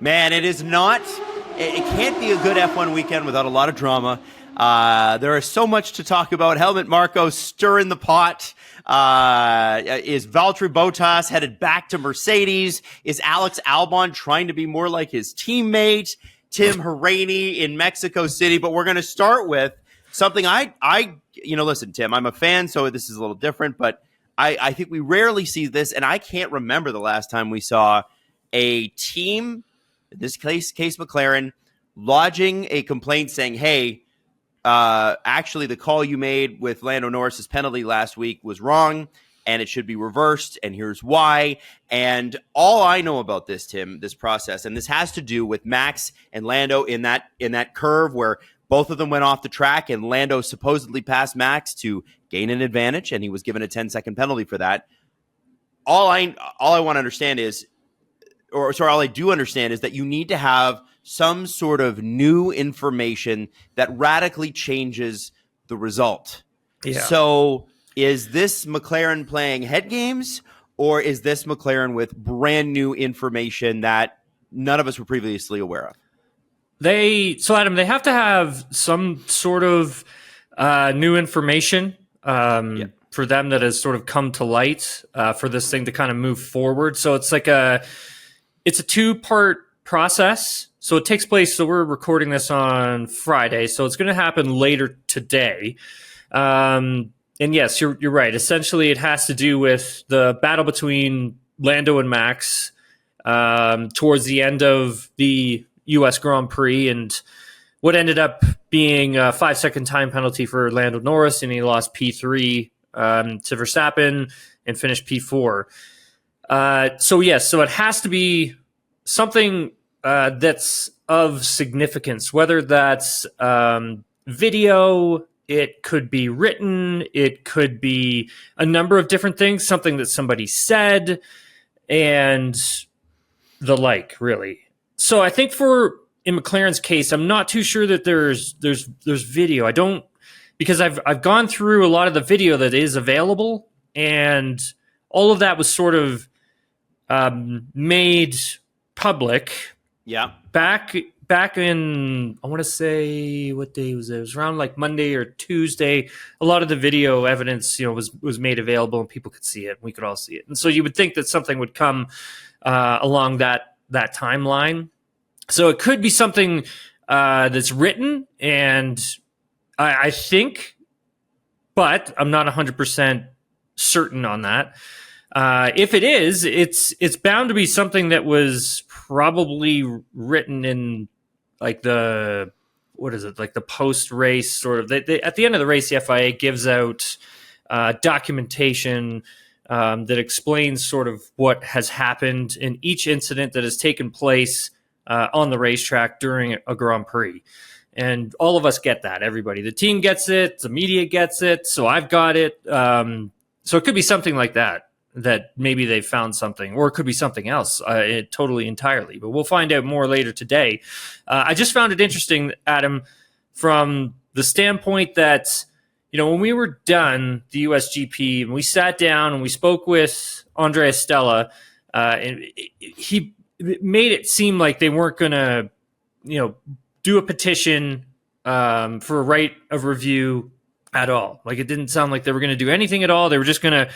Man, it is not. It can't be a good F1 weekend without a lot of drama. There is so much to talk about. Helmut Marko stirring the pot. Is Valtteri Bottas headed back to Mercedes? Is Alex Albon trying to be more like his teammate, Tim Hauraney in Mexico City? But we're going to start with something listen, Tim, I'm a fan, so this is a little different, but I think we rarely see this, and I can't remember the last time we saw a team, in this case McLaren, lodging a complaint saying, hey, actually the call you made with Lando Norris's penalty last week was wrong, and it should be reversed, and here's why. And all I know about this, Tim, this process, and this has to do with Max and Lando in that curve where both of them went off the track, and Lando supposedly passed Max to gain an advantage, and he was given a 10-second penalty for that. All I want to understand is, all I do understand is that you need to have some sort of new information that radically changes the result. Yeah. So is this McLaren playing head games, or is this McLaren with brand new information that none of us were previously aware of? Adam, they have to have some sort of new information for them that has sort of come to light for this thing to kind of move forward. So it's like it's a two-part process. So it takes place. So we're recording this on Friday, so it's going to happen later today. And yes, you're right. Essentially, it has to do with the battle between Lando and Max towards the end of the U.S. Grand Prix, and what ended up being a 5-second time penalty for Lando Norris, and he lost P3 to Verstappen and finished P4. So it has to be something that's of significance, whether that's video, it could be written, it could be a number of different things, something that somebody said, and the like, really. So I think in McLaren's case, I'm not too sure that there's video. I don't, because I've gone through a lot of the video that is available, and all of that was sort of made public. Yeah. Back in, I want to say, what day was it? It was around like Monday or Tuesday. A lot of the video evidence, was made available, and people could see it. We could all see it. And so you would think that something would come along that timeline. So it could be something that's written, and I think, but I'm not 100% certain on that. If it is, it's bound to be something that was probably written in like the post-race sort of. At the end of the race, the FIA gives out documentation that explains sort of what has happened in each incident that has taken place on the racetrack during a Grand Prix. And all of us get that, everybody. The team gets it, the media gets it, so I've got it. So it could be something like that maybe they found something, or it could be something else totally entirely. But we'll find out more later today. I just found it interesting, Adam, from the standpoint that, when we were done the USGP and we sat down and we spoke with Andrea Stella, and he made it seem like they weren't going to, do a petition for a right of review at all. Like, it didn't sound like they were going to do anything at all. They were just going to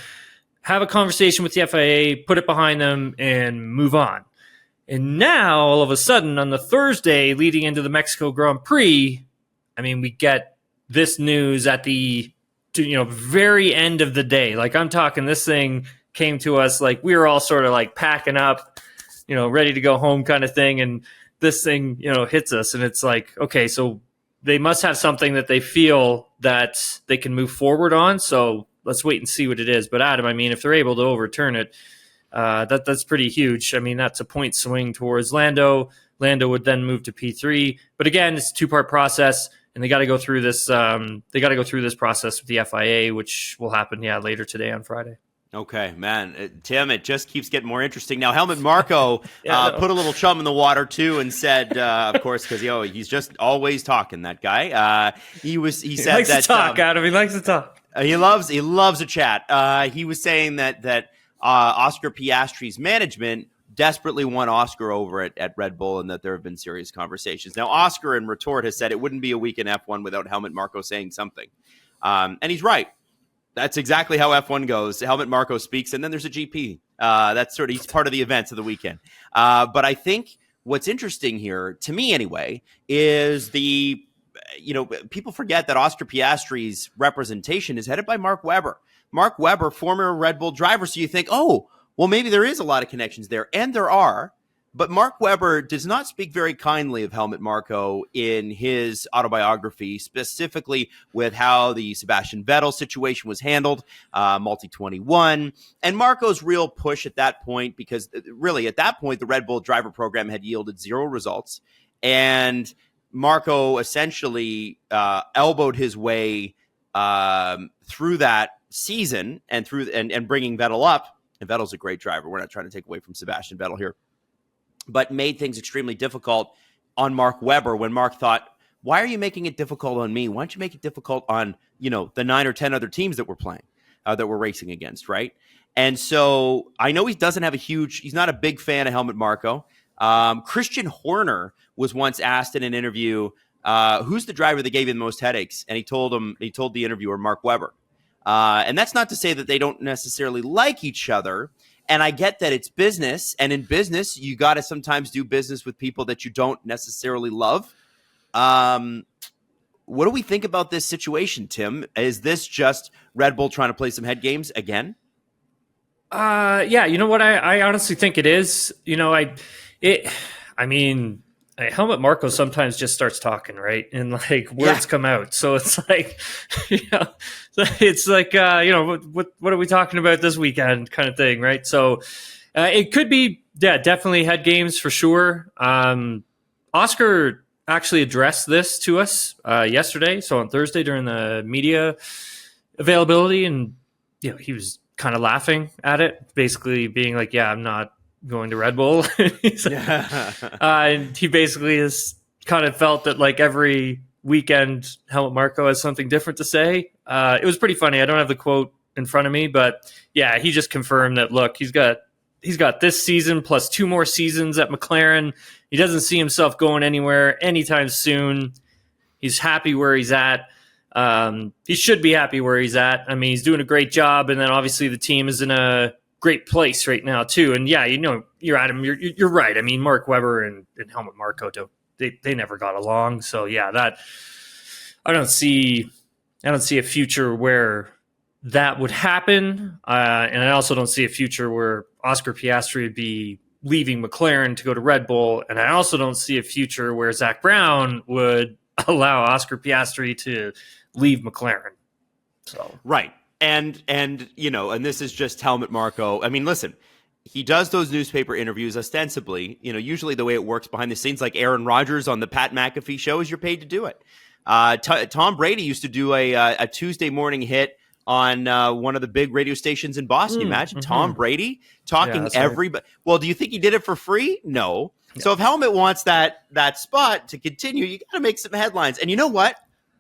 have a conversation with the FIA, put it behind them, and move on. And now, all of a sudden, on the Thursday leading into the Mexico Grand Prix, we get this news at the very end of the day. Like, I'm talking, this thing came to us like we were all sort of like packing up, ready to go home kind of thing. And this thing, hits us, and it's like, okay, so they must have something that they feel that they can move forward on. So let's wait and see what it is. But Adam, if they're able to overturn it, that's pretty huge. That's a point swing towards Lando. Lando would then move to P3. But again, it's a two-part process, and they got to go through this. They got to go through this process with the FIA, which will happen, later today on Friday. Okay, man. Tim, it just keeps getting more interesting. Now, Helmut Marko put a little chum in the water, too, and said, of course, because he's just always talking, that guy. He said likes to talk, Adam. He likes to talk. He loves a chat. He was saying that Oscar Piastri's management desperately want Oscar over at Red Bull and that there have been serious conversations. Now, Oscar in retort has said it wouldn't be a week in F1 without Helmut Marko saying something. And he's right. That's exactly how F1 goes. Helmut Marko speaks, and then there's a GP. He's part of the events of the weekend. But I think what's interesting here, to me anyway, is people forget that Oscar Piastri's representation is headed by Mark Webber. Mark Webber, former Red Bull driver. So you think, oh, well, maybe there is a lot of connections there. And there are. But Mark Webber does not speak very kindly of Helmut Marko in his autobiography, specifically with how the Sebastian Vettel situation was handled, multi-21. And Marko's real push at that point, because really at that point, the Red Bull driver program had yielded 0 results. And Marko essentially elbowed his way through that season and bringing Vettel up. And Vettel's a great driver. We're not trying to take away from Sebastian Vettel here, but made things extremely difficult on Mark Webber when Mark thought, why are you making it difficult on me? Why don't you make it difficult on, the 9 or 10 other teams that we're playing, that we're racing against, right? And so I know he's not a big fan of Helmut Marko. Christian Horner was once asked in an interview, who's the driver that gave you the most headaches? And he told the interviewer, Mark Webber. And that's not to say that they don't necessarily like each other. And I get that it's business. And in business, you got to sometimes do business with people that you don't necessarily love. What do we think about this situation, Tim? Is this just Red Bull trying to play some head games again? Yeah, you know what? I honestly think it is. Helmut Marko sometimes just starts talking, right? And words come out. So it's like, it's like, what are we talking about this weekend kind of thing, right? So it could be, definitely head games for sure. Oscar actually addressed this to us yesterday. So on Thursday during the media availability, and, he was kind of laughing at it, basically being like, yeah, I'm not going to Red Bull. And he basically has kind of felt that every weekend Helmut Marko has something different to say. It was pretty funny. I don't have the quote in front of me, but yeah, he just confirmed that, look, he's got this season plus 2 more seasons at McLaren. He doesn't see himself going anywhere anytime soon. He's happy where he's at. He should be happy where he's at. I mean, he's doing a great job, and then obviously the team is in a great place right now too. And yeah, you're Adam, you're right. I mean, Mark Webber and Helmut Marko, they never got along. So yeah, that I don't see a future where that would happen. And I also don't see a future where Oscar Piastri would be leaving McLaren to go to Red Bull. And I also don't see a future where Zach Brown would allow Oscar Piastri to leave McLaren. So right. And this is just Helmut Marko. I mean, listen, he does those newspaper interviews ostensibly, usually the way it works behind the scenes, like Aaron Rodgers on the Pat McAfee show, is you're paid to do it. Tom Brady used to do a Tuesday morning hit on one of the big radio stations in Boston. Imagine Tom Brady talking everybody. Right. Well, do you think he did it for free? No. So if Helmut wants that spot to continue, you got to make some headlines. And you know what?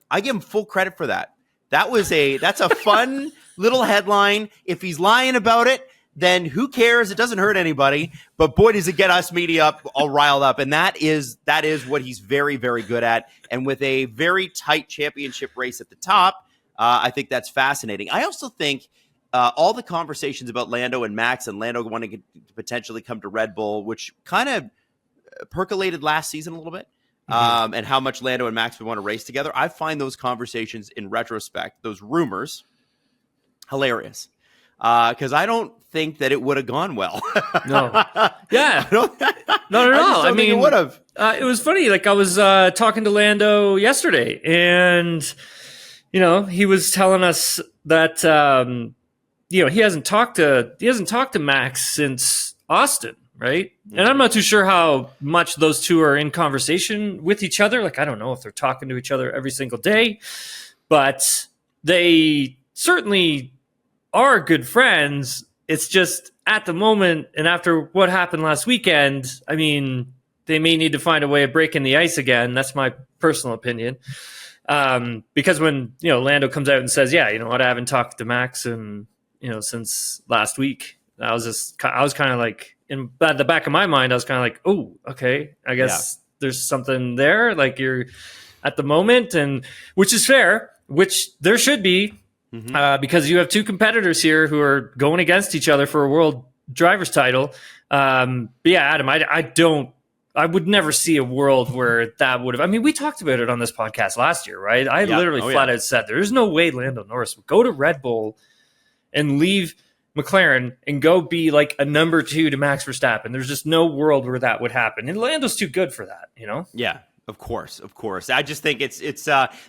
I give him full credit for that. That's a fun little headline. If he's lying about it, then who cares? It doesn't hurt anybody. But boy, does it get us media up all riled up. And that is what he's very, very good at. And with a very tight championship race at the top, I think that's fascinating. I also think all the conversations about Lando and Max and Lando wanting to potentially come to Red Bull, which kind of percolated last season a little bit. And how much Lando and Max would want to race together. I find those conversations in retrospect, those rumors, hilarious. Because I don't think that it would have gone well. No. Yeah. Not at all. I mean, it would have. It was funny. I was talking to Lando yesterday, and, he was telling us that, he hasn't talked to Max since Austin. Right. And I'm not too sure how much those two are in conversation with each other. I don't know if they're talking to each other every single day, but they certainly are good friends. It's just at the moment, and after what happened last weekend, I mean, they may need to find a way of breaking the ice again. That's my personal opinion. Because when, Lando comes out and says, yeah, you know what, I haven't talked to Max and, since last week. I was kind of like, in the back of my mind, I was kind of like, oh, okay, I guess there's something there. Like you're at the moment, and which is fair, which there should be, because you have two competitors here who are going against each other for a world driver's title. But yeah, Adam, I would never see a world where that would have. I mean, we talked about it on this podcast last year, right? I literally flat out said there's no way Lando Norris would go to Red Bull and leave McLaren and go be like a number 2 to Max Verstappen. There's just no world where that would happen. And Lando's too good for that, you know? Yeah, of course. I just think it's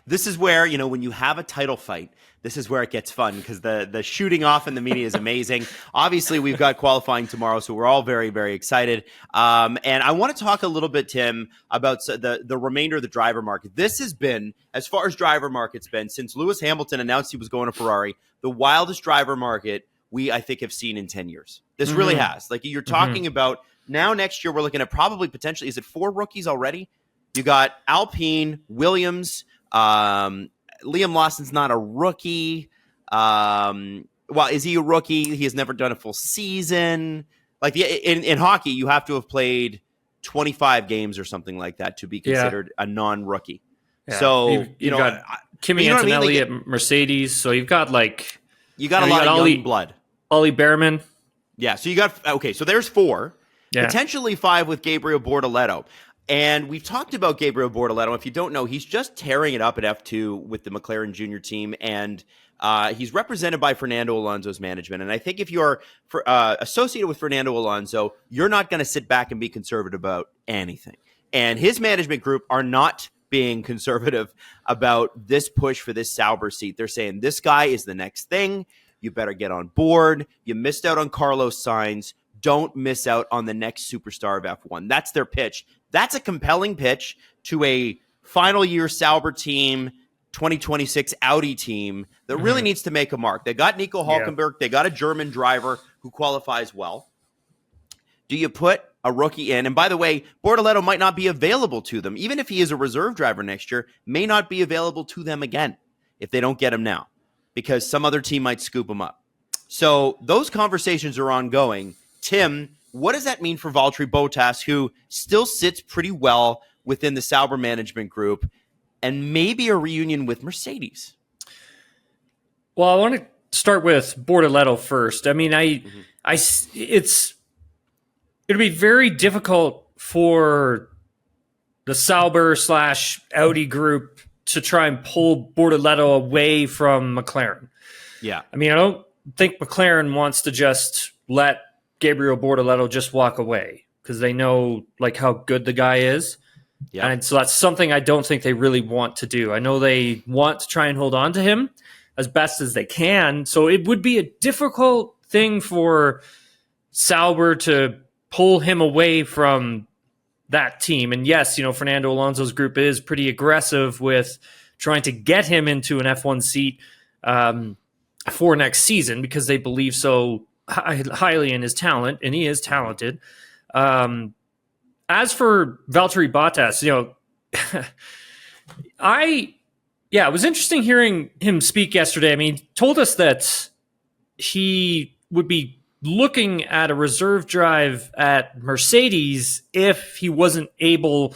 this is where, you know, when you have a title fight, this is where it gets fun, because the shooting off in the media is amazing. Obviously, we've got qualifying tomorrow, so we're all very, very excited. And I want to talk a little bit, Tim, about the remainder of the driver market. This has been, as far as driver market's been, since Lewis Hamilton announced he was going to Ferrari, the wildest driver market I think have seen in 10 years. This really has. Like, you're talking about now next year, we're looking at probably potentially, is it 4 rookies already? You got Alpine, Williams, Liam Lawson's not a rookie. Well, is he a rookie? He has never done a full season. Like in hockey, you have to have played 25 games or something like that to be considered a non-rookie. Yeah. So you've got Kimi Antonelli at Mercedes. So you've got like a lot of young blood. Ollie Behrman. Yeah. So you got So there's 4, potentially 5 with Gabriel Bortoleto. And we've talked about Gabriel Bortoleto. If you don't know, he's just tearing it up at F2 with the McLaren Junior team, and he's represented by Fernando Alonso's management. And I think if you're associated with Fernando Alonso, you're not going to sit back and be conservative about anything. And his management group are not being conservative about this push for this Sauber seat. They're saying this guy is the next thing. You better get on board. You missed out on Carlos Sainz. Don't miss out on the next superstar of F1. That's their pitch. That's a compelling pitch to a final year Sauber team, 2026 Audi team that really needs to make a mark. They got Nico Hülkenberg. They got a German driver who qualifies well. Do you put a rookie in? And by the way, Bortoleto might not be available to them. Even if he is a reserve driver next year, may not be available to them again if they don't get him now, because some other team might scoop him up. So those conversations are ongoing. Tim, what does that mean for Valtteri Bottas, who still sits pretty well within the Sauber management group, and maybe a reunion with Mercedes? Well, I want to start with Bortoleto first. I mean, it'd be very difficult for the Sauber / Audi group to try and pull Bortoleto away from McLaren. Yeah. I mean, I don't think McLaren wants to just let Gabriel Bortoleto just walk away, because they know like how good the guy is. Yeah. And so that's something I don't think they really want to do. I know they want to try and hold on to him as best as they can. So it would be a difficult thing for Sauber to pull him away from that team. And yes, you know, Fernando Alonso's group is pretty aggressive with trying to get him into an F1 seat for next season, because they believe so highly in his talent, and he is talented. As for Valtteri Bottas, you know, it was interesting hearing him speak yesterday. I mean, he told us that he would be looking at a reserve drive at Mercedes if he wasn't able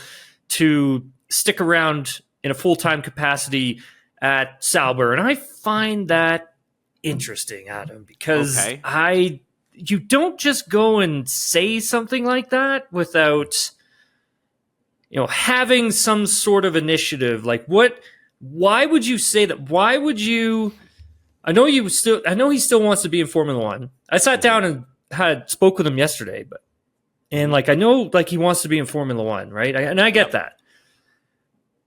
to stick around in a full-time capacity at Sauber. And I find that interesting, Adam, because you don't just go and say something like that without, you know, having some sort of initiative. Like, why would you say that? Why would you? I know he still wants to be in Formula One. I sat down and spoke with him yesterday, and I know like he wants to be in Formula One, right? And I get that.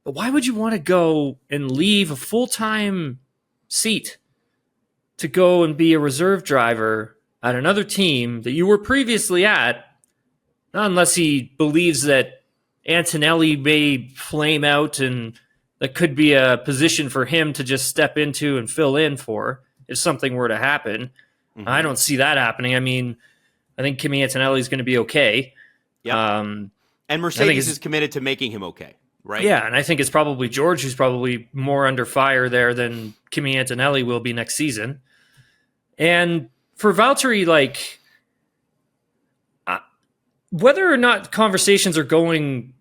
But why would you want to go and leave a full-time seat to go and be a reserve driver at another team that you were previously at? Not unless he believes that Antonelli may flame out and that could be a position for him to just step into and fill in for if something were to happen. Mm-hmm. I don't see that happening. I mean, I think Kimi Antonelli is going to be okay. Yeah. And Mercedes is committed to making him okay, right? Yeah, and I think it's probably George who's probably more under fire there than Kimi Antonelli will be next season. And for Valtteri, like, whether or not conversations are going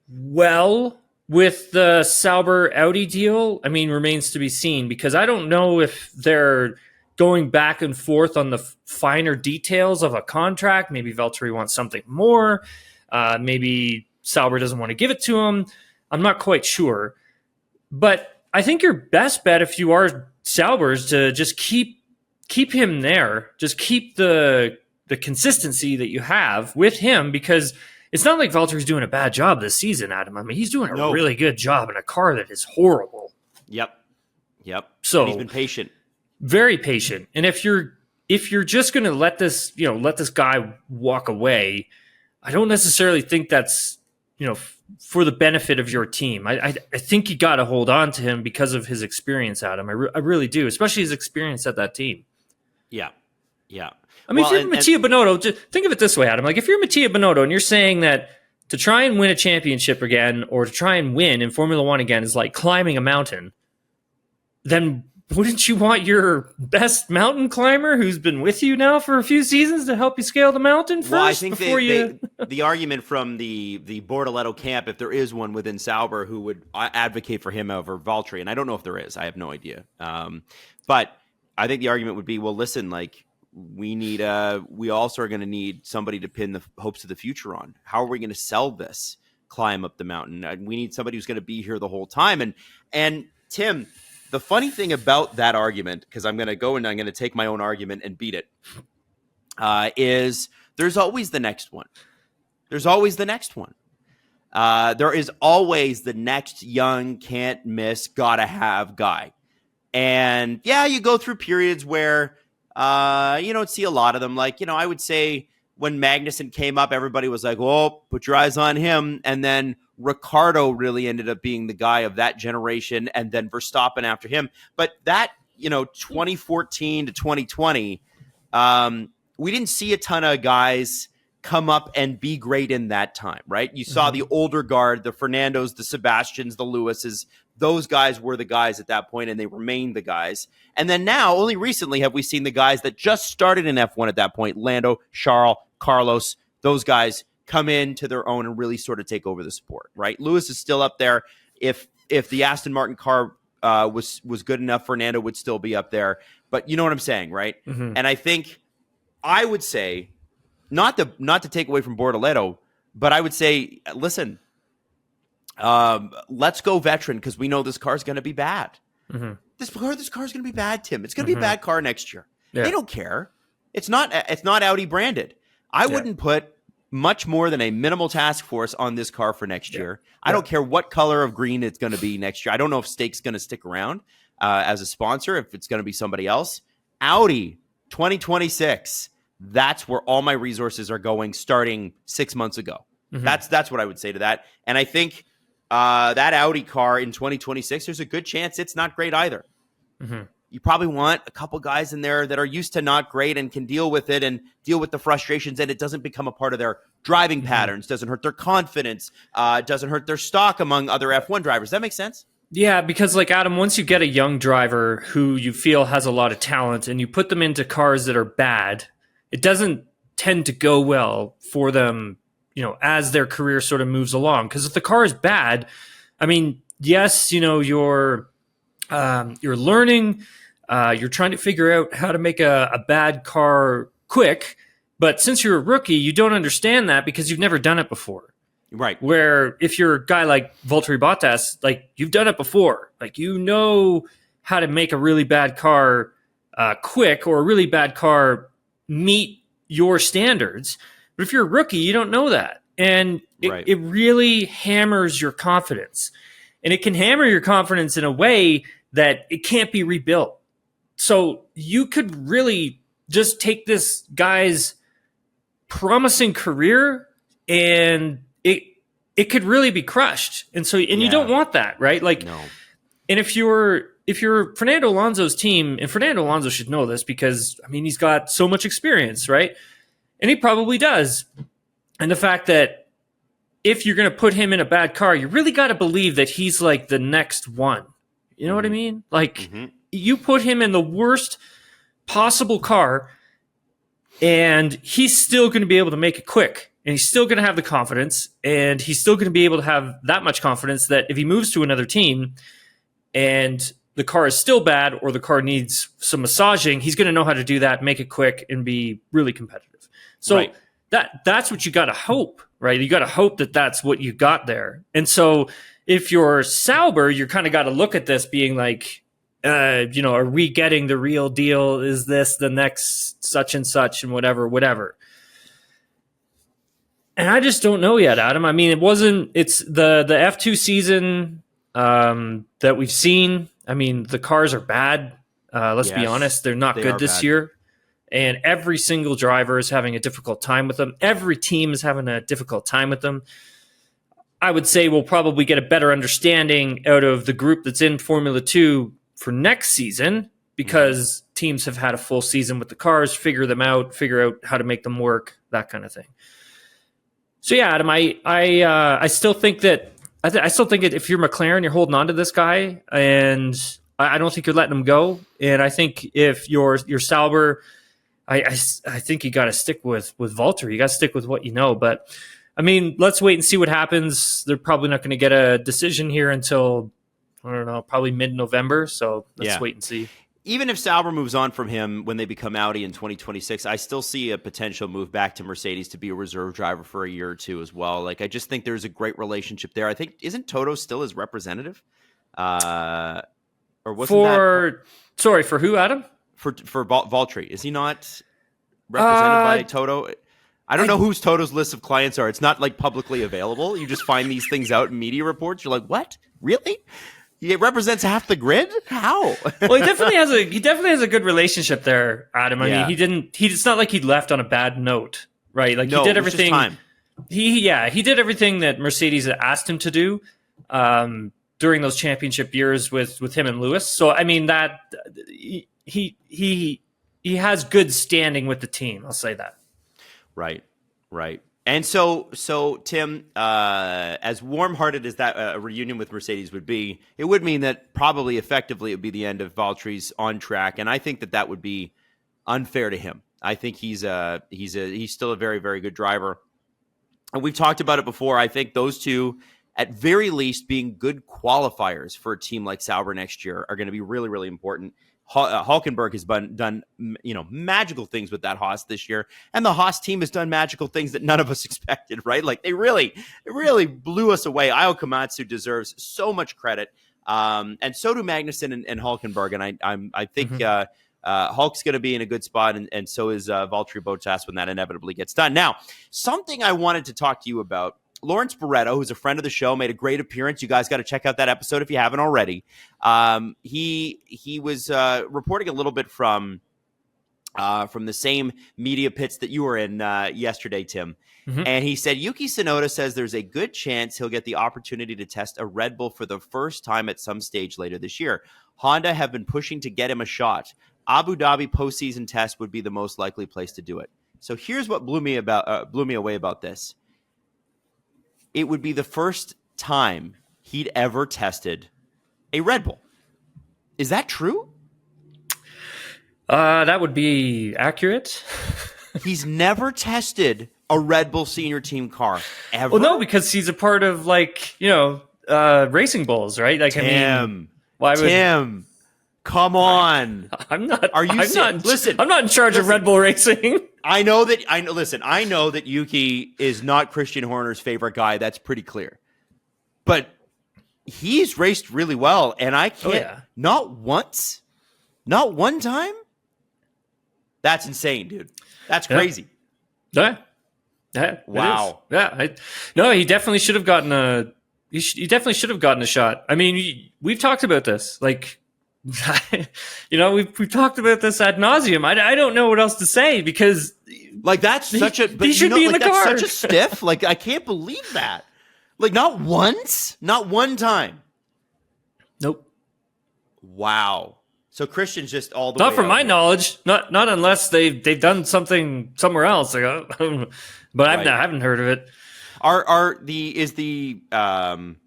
well with the Sauber Audi deal, I mean, remains to be seen, because I don't know if they're going back and forth on the finer details of a contract. Maybe Valtteri wants something more. Maybe Sauber doesn't want to give it to him. I'm not quite sure. But I think your best bet, if you are Sauber, is to just keep him there. Just keep the consistency that you have with him, because it's not like Valtteri's doing a bad job this season, Adam. I mean, he's doing a really good job in a car that is horrible. Yep. So and he's been patient. Very patient. And if you're just going to let this guy walk away, I don't necessarily think that's, for the benefit of your team. I think you got to hold on to him because of his experience, Adam. I really do, especially his experience at that team. Yeah. I mean, if you're Mattia Binotto, just think of it this way, Adam. Like, if you're Mattia Binotto and you're saying that to try and win a championship again, or to try and win in Formula One again, is like climbing a mountain, then wouldn't you want your best mountain climber, who's been with you now for a few seasons, to help you scale the mountain first? Well, I think the argument from the Bortoleto camp, if there is one within Sauber who would advocate for him over Valtteri, and I don't know if there is, I have no idea. But I think the argument would be, well, listen, like, we also are going to need somebody to pin the hopes of the future on. How are we going to sell this climb up the mountain? We need somebody who's going to be here the whole time. And Tim, the funny thing about that argument, because I'm going to go and I'm going to take my own argument and beat it, is there's always the next one. There's always the next one. There is always the next young, can't miss, gotta have guy. And yeah, you go through periods where you don't see a lot of them. Like, I would say when Magnussen came up, everybody was like, "Whoa, put your eyes on him." And then Ricciardo really ended up being the guy of that generation, and then Verstappen after him. But that, 2014 to 2020, we didn't see a ton of guys come up and be great in that time, right? You saw the older guard, the Fernandos, the Sebastians, the Lewises. Those guys were the guys at that point, and they remained the guys. And then now, only recently have we seen the guys that just started in F1 at that point, Lando, Charles, Carlos, those guys come into their own and really sort of take over the sport, right? Lewis is still up there. If the Aston Martin car was good enough, Fernando would still be up there. But you know what I'm saying, right? And I think I would say, not to take away from Bortoleto, but I would say, listen, let's go veteran, because we know this car is going to be bad. This car is going to be bad, Tim. It's going to be a bad car next year. Yeah. They don't care. It's not Audi branded. I wouldn't put much more than a minimal task force on this car for next year. I don't care what color of green it's going to be next year. I don't know if Stake's going to stick around as a sponsor, if it's going to be somebody else. Audi 2026. That's where all my resources are going, starting 6 months ago. That's what I would say to that. And I think that Audi car in 2026, there's a good chance it's not great either. You probably want a couple guys in there that are used to not great and can deal with it and deal with the frustrations, and it doesn't become a part of their driving patterns, doesn't hurt their confidence, doesn't hurt their stock among other F1 drivers. Does that make sense? Yeah, because like, Adam, once you get a young driver who you feel has a lot of talent and you put them into cars that are bad, it doesn't tend to go well for them, as their career sort of moves along. Because if the car is bad, I mean, yes, you're learning, you're trying to figure out how to make a bad car quick. But since you're a rookie, you don't understand that because you've never done it before. Right. Where if you're a guy like Valtteri Bottas, like, you've done it before. Like, how to make a really bad car quick, or a really bad car meet your standards. But if you're a rookie, you don't know that. And it really hammers your confidence. And it can hammer your confidence in a way that it can't be rebuilt. So you could really just take this guy's promising career and it could really be crushed. And you don't want that, right? Like, no. And if you're Fernando Alonso's team, and Fernando Alonso should know this because, I mean, he's got so much experience, right? And he probably does. And the fact that if you're going to put him in a bad car, you really got to believe that he's like the next one. You know what I mean? Like, you put him in the worst possible car and he's still going to be able to make it quick. and he's still going to have the confidence, and he's still going to be able to have that much confidence that if he moves to another team and the car is still bad or the car needs some massaging, he's going to know how to do that, make it quick, and be really competitive. So Right. that's what you got to hope, right? You got to hope that that's what you got there. And if you're Sauber, you're kind of got to look at this being like, are we getting the real deal? Is this the next such and such and whatever? And I just don't know yet, Adam. I mean, it's the F2 season that we've seen. I mean, the cars are bad. Let's be honest. They're not good this year. And every single driver is having a difficult time with them. Every team is having a difficult time with them. I would say we'll probably get a better understanding out of the group that's in Formula 2 for next season because teams have had a full season with the cars, figure out how to make them work, that kind of thing. So yeah, Adam, I still think that if you're McLaren, you're holding on to this guy, and I don't think you're letting him go. And I think if you're Sauber, I think you got to stick with Valtteri. You got to stick with what you know. But I mean, let's wait and see what happens. They're probably not going to get a decision here until, I don't know, probably mid-November. So let's wait and see. Even if Sauber moves on from him when they become Audi in 2026, I still see a potential move back to Mercedes to be a reserve driver for a year or two as well. Like, I just think there's a great relationship there. I think, isn't Toto still his representative? Or wasn't Sorry, for who, Adam? For Valtteri. Is he not represented by Toto? I don't know whose Toto's list of clients are. It's not like publicly available. You just find these things out in media reports. You're like, what? Really? He represents half the grid? How? Well, he definitely has a good relationship there, Adam. I mean, it's not like he left on a bad note, right? Like, he did everything. Time. He did everything that Mercedes asked him to do during those championship years with him and Lewis. So I mean, that he has good standing with the team. I'll say that. Right. And so Tim, as warm-hearted as that a reunion with Mercedes would be, it would mean that probably effectively it would be the end of Valtteri's on track, and I think that would be unfair to him. I think he's still a very, very good driver, and we've talked about it before. I think those two, at very least, being good qualifiers for a team like Sauber next year, are going to be really, really important. Hülkenberg has done magical things with that Haas this year, and the Haas team has done magical things that none of us expected, right? Like, they really blew us away. Ayo Komatsu deserves so much credit, and so do Magnussen and Hülkenberg, and I think Hulk's going to be in a good spot, and so is Valtteri Bottas when that inevitably gets done. Now, something I wanted to talk to you about. Lawrence Barretto, who's a friend of the show, made a great appearance. You guys got to check out that episode if you haven't already. He was reporting a little bit from the same media pits that you were in yesterday, Tim. And he said Yuki Tsunoda says there's a good chance he'll get the opportunity to test a Red Bull for the first time at some stage later this year. Honda have been pushing to get him a shot. Abu Dhabi postseason test would be the most likely place to do it. So here's what blew me away about this. It would be the first time he'd ever tested a Red Bull. Is that true? That would be accurate. He's never tested a Red Bull senior team car ever. Well, no, because he's a part of Racing Bulls, right? Like, Tim, Tim, come on. I'm not. Are you? Listen, I'm not in charge of Red Bull Racing. I know that Yuki is not Christian Horner's favorite guy. That's pretty clear. But he's raced really well, and I can't. Not once, not one time. That's insane, dude. That's crazy. Yeah. Wow. He definitely should have gotten a. He definitely should have gotten a shot. I mean, we've talked about this. Like, we've talked about this ad nauseum. I don't know what else to say because, like, that's such a. He should be in the car. That's such a stiff. Like, I can't believe that. Like, not once, not one time. Nope. Wow. So Christian's just all the not way from my here. knowledge. Not unless they've done something somewhere else. Like, but I haven't heard of it. I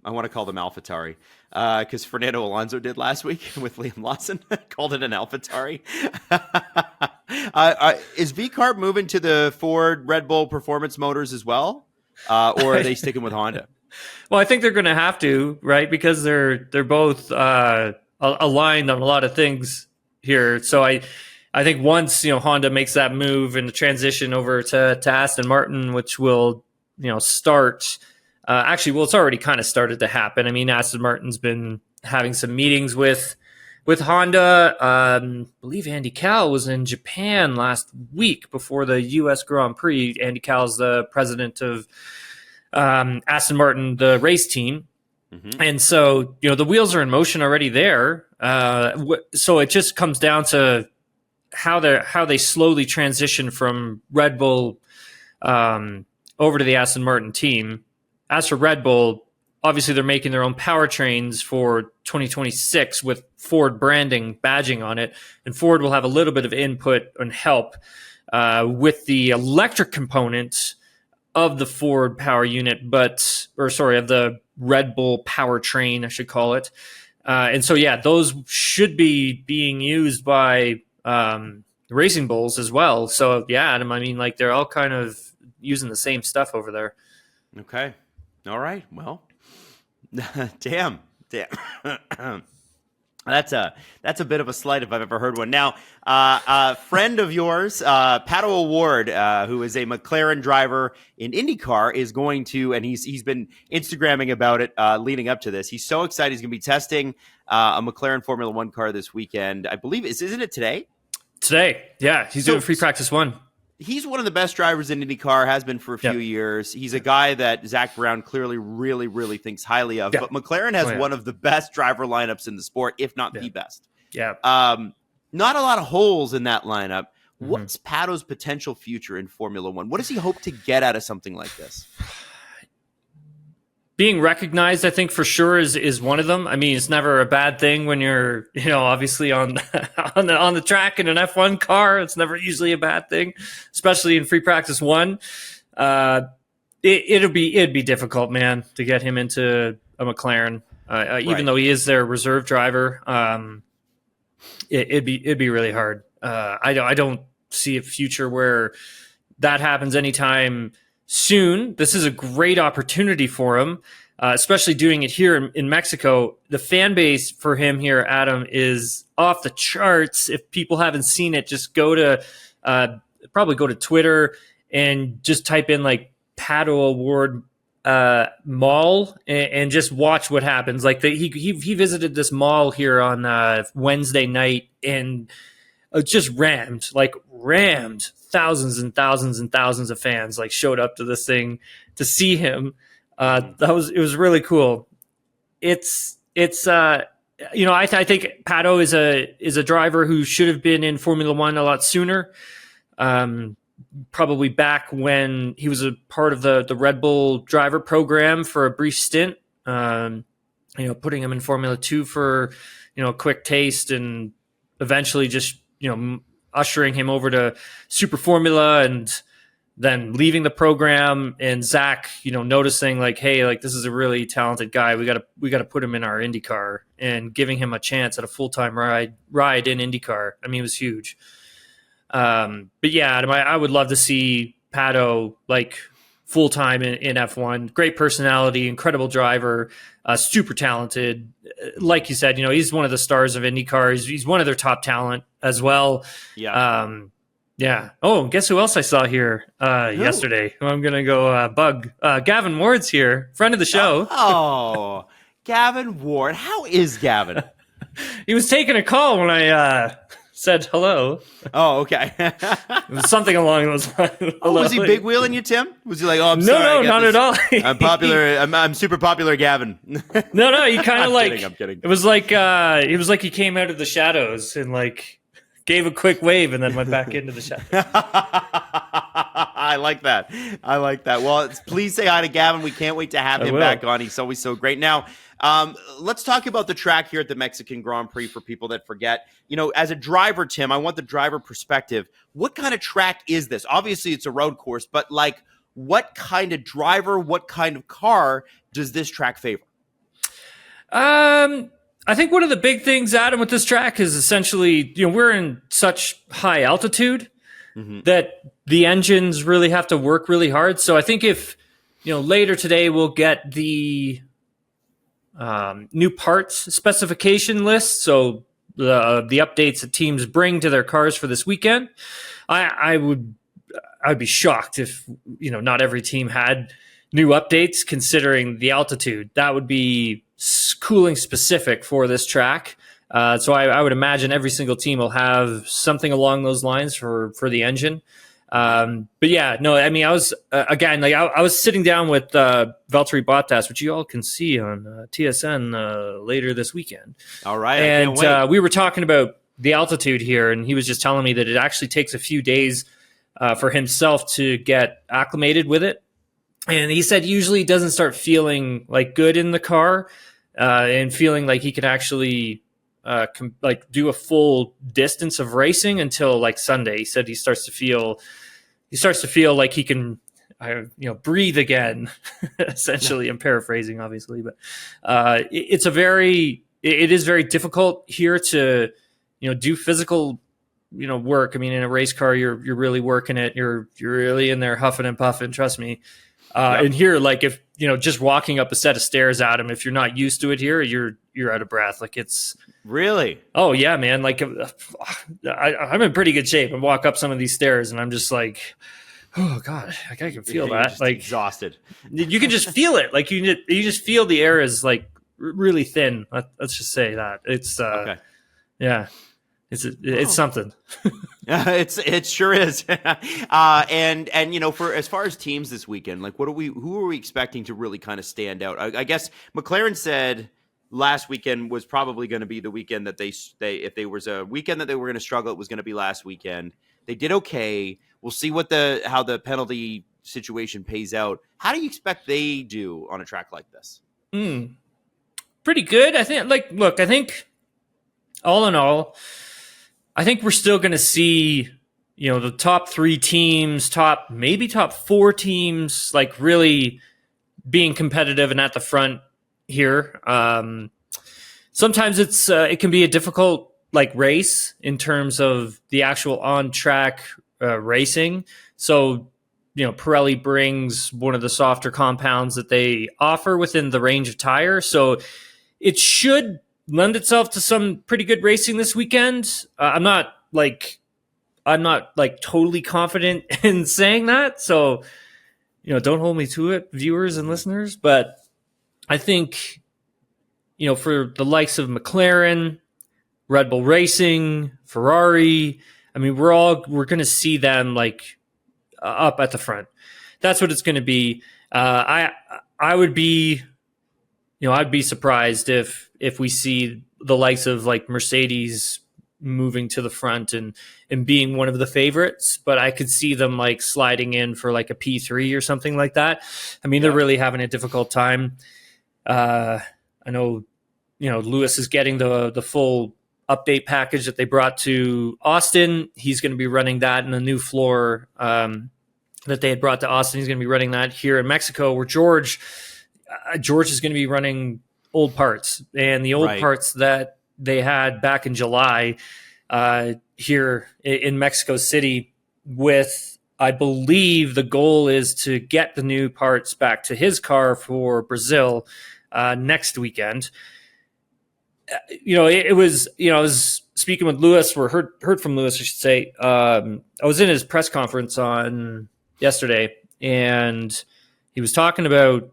want to call them AlphaTauri because Fernando Alonso did last week with Liam Lawson. Called it an AlphaTauri. Is V-Carb moving to the Ford Red Bull performance motors as well? Or are they sticking with Honda? Well, I think they're going to have to, right? Because they're both aligned on a lot of things here. So I think once Honda makes that move and the transition over to Aston Martin, which will start. Actually, it's already kind of started to happen. I mean, Aston Martin's been having some meetings with Honda. I believe Andy Cal was in Japan last week before the U.S. Grand Prix. Andy Cal's the president of Aston Martin, the race team. Mm-hmm. And so, the wheels are in motion already there. So it just comes down to how they slowly transition from Red Bull over to the Aston Martin team. As for Red Bull, obviously they're making their own powertrains for 2026 with Ford branding, badging on it. And Ford will have a little bit of input and help with the electric components of the Ford power unit, of the Red Bull powertrain, I should call it. And so, those should be being used by Racing Bulls as well. So, Adam, I mean, they're all kind of using the same stuff over there. Okay. All right. Well, damn. That's a bit of a slight if I've ever heard one. Now, a friend of yours, Pato O'Ward, who is a McLaren driver in IndyCar, is going to, and he's been Instagramming about it leading up to this. He's so excited. He's going to be testing a McLaren Formula One car this weekend. I believe isn't it today? Today, yeah. He's doing free practice one. He's one of the best drivers in IndyCar, has been for a few years. He's a guy that Zach Brown clearly really, really thinks highly of. But McLaren has one of the best driver lineups in the sport, if not the best. Yeah. Not a lot of holes in that lineup. Mm-hmm. What's Pato's potential future in Formula One? What does he hope to get out of something like this? Being recognized, I think for sure is one of them. I mean, it's never a bad thing when you're, obviously on the track in an F1 car. It's never usually a bad thing, especially in free practice one. It'd be difficult, man, to get him into a McLaren, even though he is their reserve driver. It'd be really hard. I don't see a future where that happens anytime soon. This is a great opportunity for him, especially doing it here in Mexico. The fan base for him here, Adam, is off the charts. If people haven't seen it, just go to Twitter and just type in Pato O'Ward mall and just watch what happens. He visited this mall here on Wednesday night and just rammed thousands and thousands and thousands of fans showed up to this thing to see him. It was really cool. I think Pato is a driver who should have been in Formula One a lot sooner. Probably back when he was a part of the Red Bull driver program for a brief stint. Putting him in Formula 2 for a quick taste, and eventually just ushering him over to Super Formula, and then leaving the program, and Zach, noticing hey, this is a really talented guy. We got to put him in our IndyCar, and giving him a chance at a full-time ride in IndyCar. I mean, it was huge. But Adam, I would love to see Pato full-time in F1. Great personality, incredible driver, super talented. Like you said, he's one of the stars of IndyCar. He's one of their top talent as well. Yeah. Yeah. Oh, guess who else I saw here yesterday? I'm going to go bug. Gavin Ward's here, friend of the show. Oh, Gavin Ward. How is Gavin? He was taking a call when I said hello. Oh, okay. It was something along those lines. Was he big wheeling you, Tim? Was he I'm no, sorry? No, not at all. I'm popular. I'm super popular, Gavin. No, he kind of I'm kidding. It was like he came out of the shadows and gave a quick wave and then went back into the shadows. I like that. Well, please say hi to Gavin. We can't wait to have him back on. He's always so great. Now, let's talk about the track here at the Mexican Grand Prix for people that forget. As a driver, Tim, I want the driver perspective. What kind of track is this? Obviously, it's a road course, but what kind of driver, what kind of car does this track favor? I think one of the big things, Adam, with this track is essentially, we're in such high altitude. that the engines really have to work really hard. So I think if, later today we'll get the new parts specification list, so the updates that teams bring to their cars for this weekend, I'd be shocked if not every team had new updates considering the altitude. That would be cooling specific for this track. So I would imagine every single team will have something along those lines for the engine. But yeah, no, I mean, I was again, I was sitting down with Valtteri Bottas, which you all can see on TSN later this weekend. All right, and we were talking about the altitude here, and he was just telling me that it actually takes a few days for himself to get acclimated with it. And he said usually he doesn't start feeling like good in the car and feeling like he can actually do a full distance of racing until like Sunday. He said he starts to feel like he can breathe again. Essentially, I'm paraphrasing obviously, but it is very difficult here to do physical work. I mean, in a race car, you're really working it. You're really in there huffing and puffing, trust me. And here, like if just walking up a set of stairs, Adam, if you're not used to it here, you're out of breath. Like it's really, oh yeah, man. Like I'm in pretty good shape and walk up some of these stairs, and I'm just like, oh god, I can feel that. Just like exhausted. You can just feel it. Like you just feel the air is like really thin. Let's just say that it's okay. Yeah. It's something. It sure is. And for as far as teams this weekend, like who are we expecting to really kind of stand out? I guess McLaren said last weekend was probably going to be the weekend that they if there was a weekend that they were going to struggle, it was going to be last weekend. They did okay. We'll see how the penalty situation pays out. How do you expect they do on a track like this? Pretty good. I think I think all in all, I think we're still going to see, the top 3 teams, maybe top 4 teams, like really being competitive and at the front here. Sometimes it can be a difficult race in terms of the actual on track racing. So, Pirelli brings one of the softer compounds that they offer within the range of tire. So it should lend itself to some pretty good racing this weekend. I'm not totally confident in saying that. So, don't hold me to it, viewers and listeners. But I think, for the likes of McLaren, Red Bull Racing, Ferrari, I mean, we're going to see them up at the front. That's what it's going to be. I would be, I'd be surprised if we see the likes of Mercedes moving to the front and being one of the favorites, but I could see them sliding in for a P3 or something like that. I mean, they're really having a difficult time. I know, Lewis is getting the full update package that they brought to Austin. He's going to be running that in a new floor that they had brought to Austin. He's going to be running that here in Mexico, where George is going to be running old parts, and the old parts that they had back in July here in Mexico City with, I believe the goal is to get the new parts back to his car for Brazil next weekend. I was speaking with Lewis, or heard from Lewis, I should say. I was in his press conference on yesterday, and he was talking about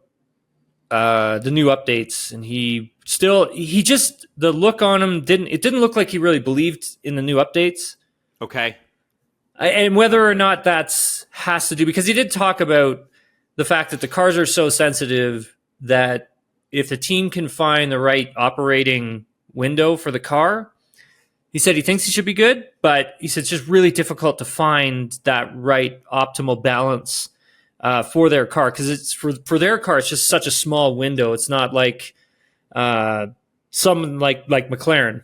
the new updates, and the look on him didn't look like he really believed in the new updates. Okay. And whether or not has to do, because he did talk about the fact that the cars are so sensitive that if the team can find the right operating window for the car, he said he thinks he should be good, but he said it's just really difficult to find that right optimal balance for their car, because it's for their car, it's just such a small window. It's not like someone like McLaren,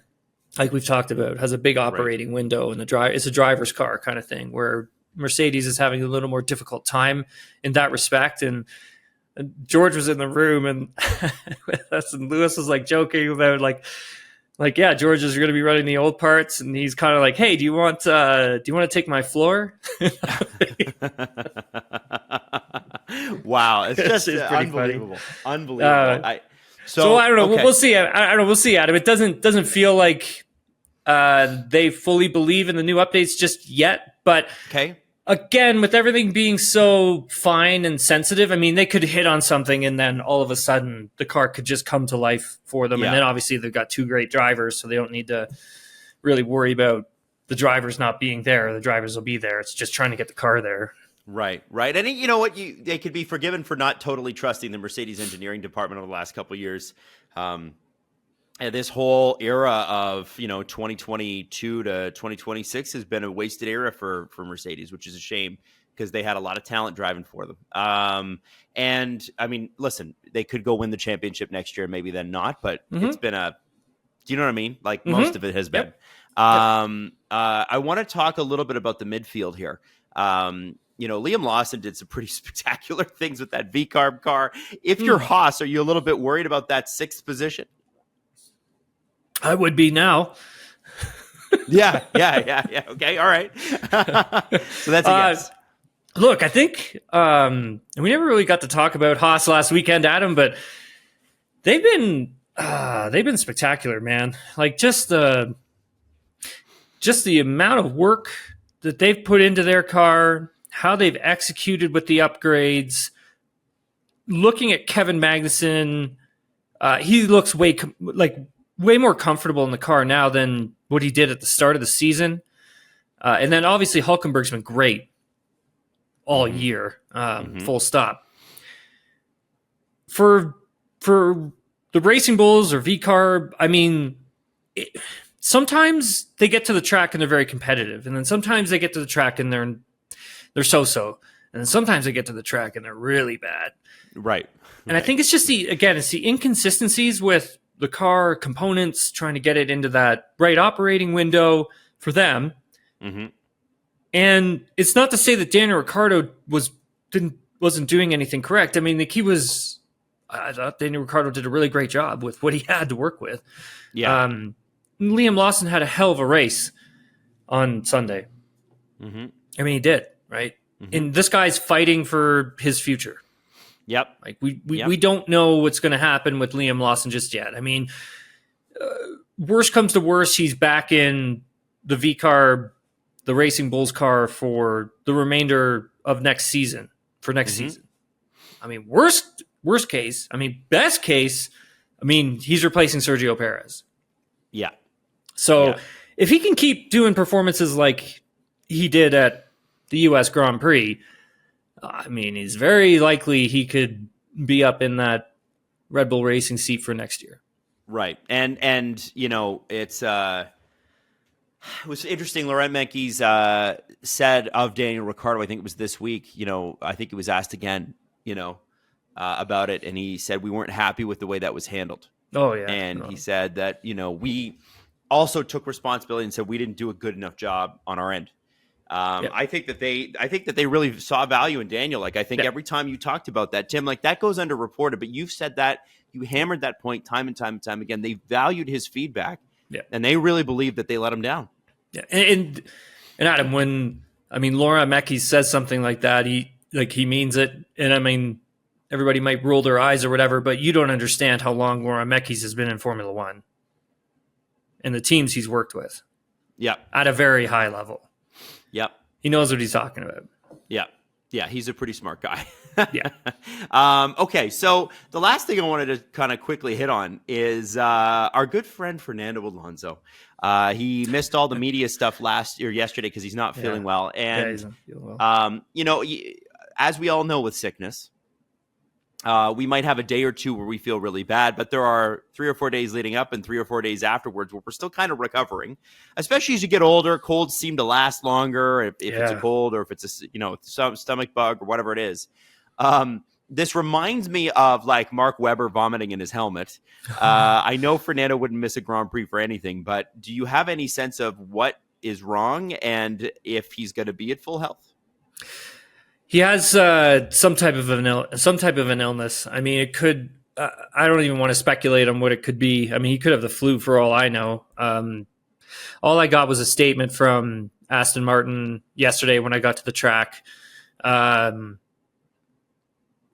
like we've talked about, has a big operating window, and it's a driver's car kind of thing, where Mercedes is having a little more difficult time in that respect. And George was in the room and with us, and Lewis was joking about like, yeah, George is going to be running the old parts, and he's kind of like, hey, do you want to take my floor? Wow, it's just pretty unbelievable, funny. unbelievable. So I don't know. Okay. We'll see. I don't know. We'll see, Adam. It doesn't feel like they fully believe in the new updates just yet. But Okay. again, with everything being so fine and sensitive, I mean, they could hit on something and then all of a sudden the car could just come to life for them. Yeah. And then obviously they've got two great drivers, so they don't need to really worry about the drivers not being there. The drivers will be there. It's just trying to get the car there. Right. And you know what? They could be forgiven for not totally trusting the Mercedes engineering department over the last couple of years. And this whole era of 2022 to 2026 has been a wasted era for Mercedes, which is a shame because they had a lot of talent driving for them. And I mean, listen, they could go win the championship next year, maybe then not. But it's been do you know what I mean? Like most of it has been. I want to talk a little bit about the midfield here. Liam Lawson did some pretty spectacular things with that V-carb car. If you're Haas, are you a little bit worried about that 6th position? I would be now. Yeah. Okay, all right. So that's a yes. Look, I think we never really got to talk about Haas last weekend, Adam, but they've been spectacular, man. Like just the amount of work that they've put into their car, how they've executed with the upgrades. Looking at Kevin Magnussen, he looks way more comfortable in the car now than what he did at the start of the season. And then obviously Hulkenberg's been great all year, full stop. For the Racing Bulls or V-Carb, I mean, sometimes they get to the track and they're very competitive. And then sometimes they get to the track and they're so-so. And then sometimes they get to the track and they're really bad. Right. And I think it's just it's the inconsistencies with the car components, trying to get it into that right operating window for them. Mm-hmm. And it's not to say that Daniel Ricciardo wasn't doing anything correct. I mean, I thought Daniel Ricciardo did a really great job with what he had to work with. Yeah. Liam Lawson had a hell of a race on Sunday. Mm-hmm. I mean, he did, right? Mm-hmm. And this guy's fighting for his future. Yep. Like we don't know what's going to happen with Liam Lawson just yet. I mean, worst comes to worst, he's back in the V-Carb, the Racing Bulls car for the remainder of next season. I mean, worst case. I mean, best case. I mean, he's replacing Sergio Perez. Yeah. So if he can keep doing performances like he did at the U.S. Grand Prix, I mean, he's very likely he could be up in that Red Bull Racing seat for next year. Right. And it was interesting. Laurent Mekies said of Daniel Ricciardo, I think it was this week, I think he was asked again, about it. And he said, we weren't happy with the way that was handled. Oh, yeah. And he said that, we also took responsibility and said we didn't do a good enough job on our end. I think that they really saw value in Daniel. Like, I think every time you talked about that, Tim, like that goes underreported, but you've said that, you hammered that point time and time and time again. They valued his feedback, and they really believe that they let him down. Yeah, and Adam, when Laurent Mekies says something like that, he means it. And I mean, everybody might roll their eyes or whatever, but you don't understand how long Laurent Mekies has been in Formula One and the teams he's worked with. Yeah, at a very high level. Yep. He knows what he's talking about. Yeah. Yeah, he's a pretty smart guy. Yeah. Okay, so the last thing I wanted to kind of quickly hit on is our good friend Fernando Alonso. He missed all the media stuff yesterday because he's not feeling well. And, he's not feeling well. As we all know with sickness, we might have a day or two where we feel really bad, but there are 3 or 4 days leading up and 3 or 4 days afterwards where we're still kind of recovering, especially as you get older. Colds seem to last longer if it's a cold or if it's a stomach bug or whatever it is. This reminds me of like Mark Webber vomiting in his helmet. I know Fernando wouldn't miss a Grand Prix for anything, but do you have any sense of what is wrong and if he's going to be at full health? He has some type of an illness. I mean, it could I don't even want to speculate on what it could be. I mean, he could have the flu for all I know. All I got was a statement from Aston Martin yesterday when I got to the track.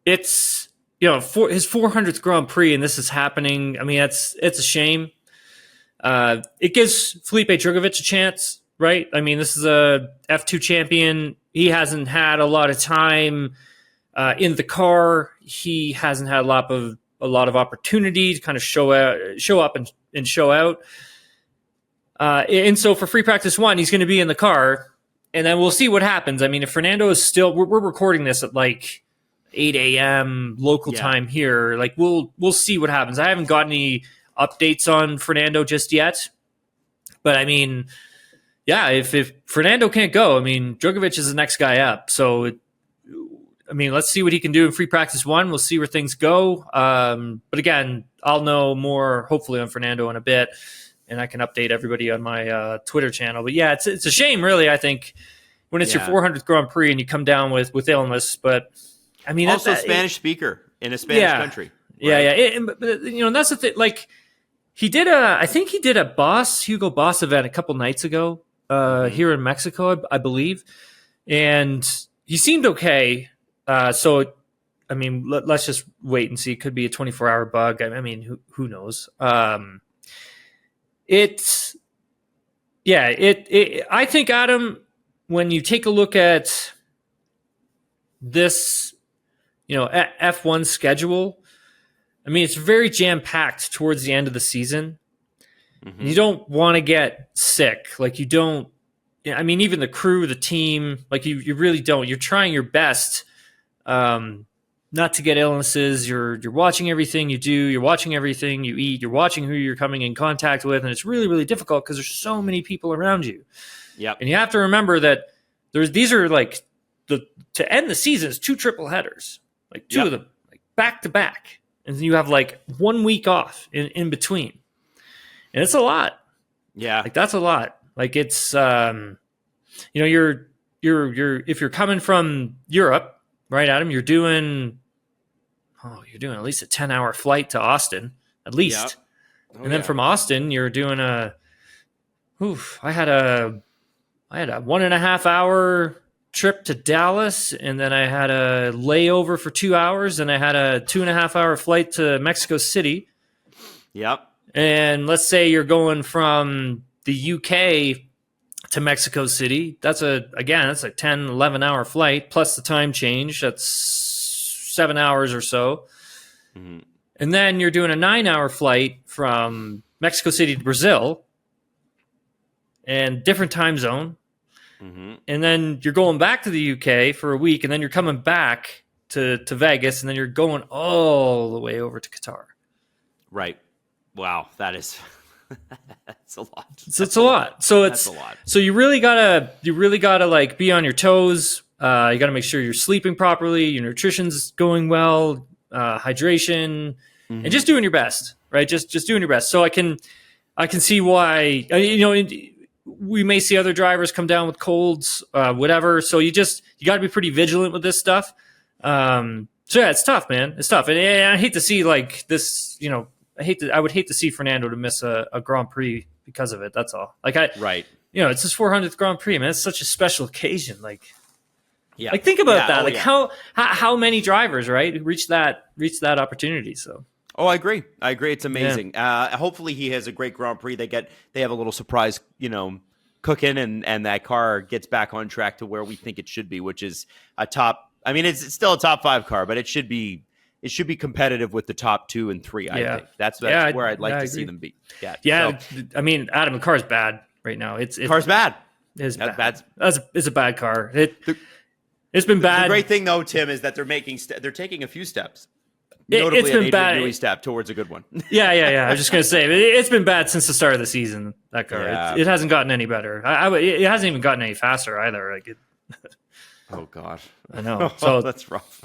It's, for his 400th Grand Prix, and this is happening. I mean, it's a shame. It gives Felipe Drugovich a chance, right? I mean, this is a F2 champion. He hasn't had a lot of time in the car. He hasn't had a lot of opportunity to kind of show up and show out. And so for free practice 1, he's going to be in the car, and then we'll see what happens. I mean, if Fernando is still, we're recording this at like 8 a.m. local time here. Like we'll see what happens. I haven't got any updates on Fernando just yet, but I mean, yeah, if Fernando can't go, I mean, Drugovich is the next guy up. So, let's see what he can do in free practice 1. We'll see where things go. But again, I'll know more hopefully on Fernando in a bit, and I can update everybody on my Twitter channel. But yeah, it's a shame, really. I think when it's your 400th Grand Prix and you come down with illness, but I mean, also Spanish speaker in a Spanish country. Right? Yeah. But that's the thing. Like I think he did a Hugo Boss event a couple nights ago here in Mexico, I believe, and he seemed okay. So, I mean, let's just wait and see. It could be a 24-hour bug. I mean, who knows? I think, Adam, when you take a look at this, F1 schedule, I mean, it's very jam-packed towards the end of the season. Mm-hmm. You don't want to get sick. Like, you don't, I mean, even the crew, the team, like, you really don't. You're trying your best not to get illnesses. You're watching everything you do. You're watching everything you eat. You're watching who you're coming in contact with. And it's really, really difficult because there's so many people around you. Yep. And you have to remember that these are like to end the season is 2 triple headers, like 2 of them, like back to back. And then you have like 1 week off in between. And it's a lot. Yeah. Like that's a lot. Like it's, you're if you're coming from Europe, right, Adam, you're doing at least a 10-hour flight to Austin, at least. Yep. And then from Austin, you're doing I had a 1.5 hour trip to Dallas, and then I had a layover for 2 hours, and I had a 2.5 hour flight to Mexico City. Yep. And let's say you're going from the UK to Mexico City. That's a 10, 11 hour flight plus the time change. That's 7 hours or so. Mm-hmm. And then you're doing a 9-hour flight from Mexico City to Brazil and different time zone. Mm-hmm. And then you're going back to the UK for a week, and then you're coming back to Vegas, and then you're going all the way over to Qatar. Right. Wow. That's a lot. It's a lot. So that's a lot. So you really gotta like be on your toes. You gotta make sure you're sleeping properly, your nutrition's going well, hydration, and just doing your best, right? Just doing your best. So I can see why, we may see other drivers come down with colds, whatever. So you got to be pretty vigilant with this stuff. So yeah, it's tough, man. It's tough. And I hate to see like this, I would hate to see Fernando to miss a Grand Prix because of it. That's all. Like it's his 400th Grand Prix, man. It's such a special occasion. Like, yeah. Like think about that. How many drivers, right, reach that opportunity. So. Oh, I agree. It's amazing. Yeah. Hopefully he has a great Grand Prix. They have a little surprise, cooking, and that car gets back on track to where we think it should be, which is a top. I mean, it's still a top 5 car, but it should be competitive with the top 2 and 3. I think that's where I'd like to see them be. Yeah. Yeah. So, I mean, Adam, the car's bad right now. Car's bad. It's bad. It's a bad car. It's been bad. The great thing though, Tim, is that they're taking a few steps. Notably, it's been bad. Newey step towards a good one. Yeah. I was just gonna say it's been bad since the start of the season. That car, it hasn't gotten any better. It hasn't even gotten any faster either. Like oh gosh, I know. So that's rough.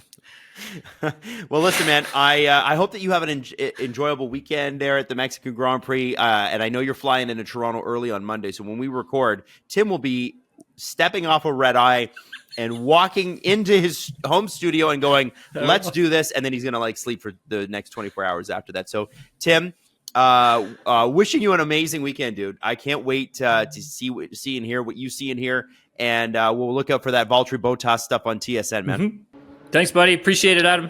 Well, listen, man. I hope that you have an enjoyable weekend there at the Mexican Grand Prix. And I know you're flying into Toronto early on Monday, so when we record, Tim will be stepping off a red eye and walking into his home studio and going, let's do this. And then he's going to like sleep for the next 24 hours after that. So Tim, wishing you an amazing weekend, dude. I can't wait to see and hear what you see and hear. And we'll look out for that Valtteri Bottas stuff on TSN, man. Thanks, buddy. Appreciate it, Adam.